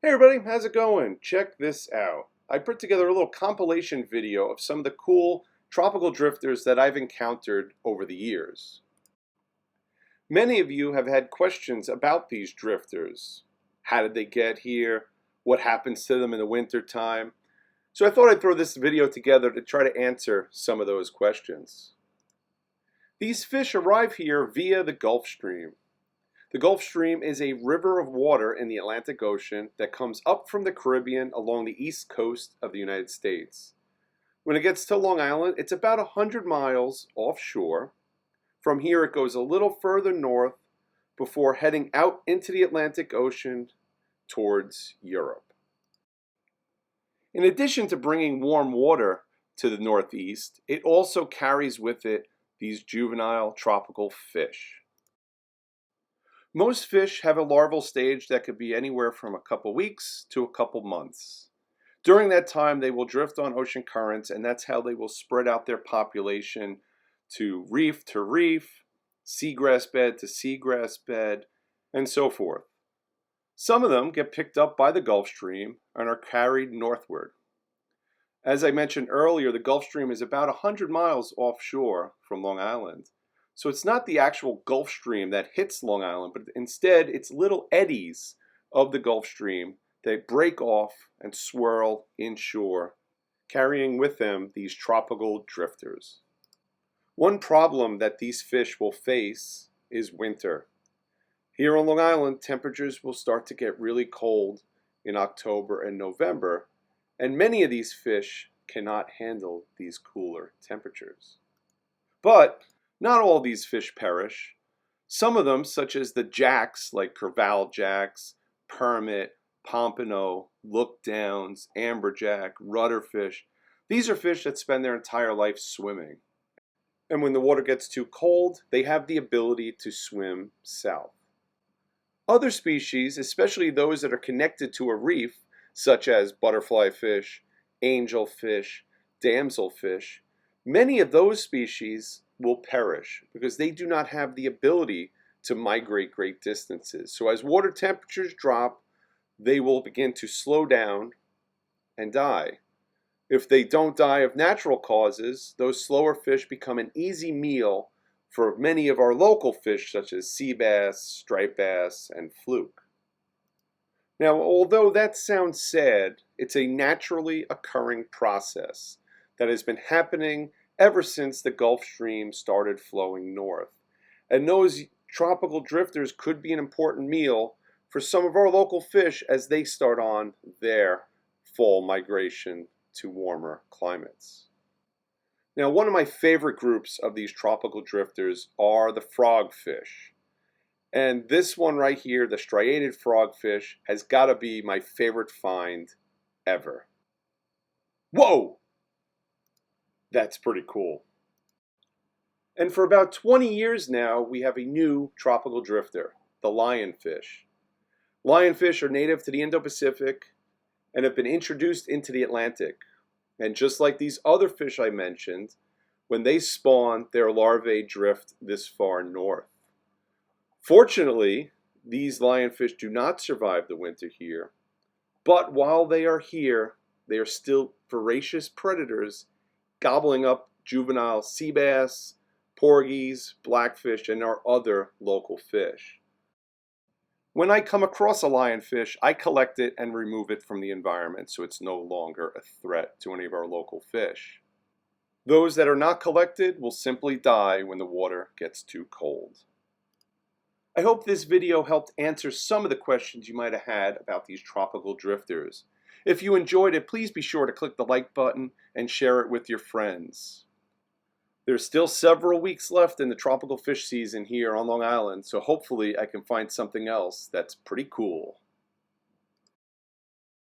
Hey everybody, how's it going? Check this out. I put together a little compilation video of some of the cool tropical drifters that I've encountered over the years. Many of you have had questions about these drifters. How did they get here? What happens to them in the winter time? So I thought I'd throw this video together to try to answer some of those questions. These fish arrive here via the Gulf Stream. The Gulf Stream is a river of water in the Atlantic Ocean that comes up from the Caribbean along the east coast of the United States. When it gets to Long Island, it's about 100 miles offshore. From here, it goes a little further north before heading out into the Atlantic Ocean towards Europe. In addition to bringing warm water to the northeast, it also carries with it these juvenile tropical fish. Most fish have a larval stage that could be anywhere from a couple weeks to a couple months. During that time, they will drift on ocean currents, and that's how they will spread out their population to reef, seagrass bed to seagrass bed, and so forth. Some of them get picked up by the Gulf Stream and are carried northward. As I mentioned earlier, the Gulf Stream is about 100 miles offshore from Long Island. So it's not the actual Gulf Stream that hits Long Island, but instead it's little eddies of the Gulf Stream that break off and swirl inshore, carrying with them these tropical drifters. One problem that these fish will face is winter. Here on Long Island, temperatures will start to get really cold in October and November, and many of these fish cannot handle these cooler temperatures. But not all these fish perish. Some of them, such as the jacks like crevalle jacks, permit, pompano, lookdowns, amberjack, rudderfish, these are fish that spend their entire life swimming. And when the water gets too cold, they have the ability to swim south. Other species, especially those that are connected to a reef, such as butterfly fish, angelfish, damselfish, many of those species will perish because they do not have the ability to migrate great distances. So as water temperatures drop, they will begin to slow down and die. If they don't die of natural causes, those slower fish become an easy meal for many of our local fish such as sea bass, striped bass, and fluke. Now, although that sounds sad, it's a naturally occurring process that has been happening ever since the Gulf Stream started flowing north. And those tropical drifters could be an important meal for some of our local fish as they start on their fall migration to warmer climates. Now, one of my favorite groups of these tropical drifters are the frogfish. And this one right here, the striated frogfish, has got to be my favorite find ever. Whoa! That's pretty cool. And for about 20 years now, we have a new tropical drifter, the lionfish. Lionfish are native to the Indo-Pacific and have been introduced into the Atlantic. And just like these other fish I mentioned, when they spawn, their larvae drift this far north. Fortunately, these lionfish do not survive the winter here, but while they are here, they are still voracious predators, gobbling up juvenile sea bass, porgies, blackfish, and our other local fish. When I come across a lionfish, I collect it and remove it from the environment so it's no longer a threat to any of our local fish. Those that are not collected will simply die when the water gets too cold. I hope this video helped answer some of the questions you might have had about these tropical drifters. If you enjoyed it, please be sure to click the like button and share it with your friends. There's still several weeks left in the tropical fish season here on Long Island, so hopefully I can find something else that's pretty cool.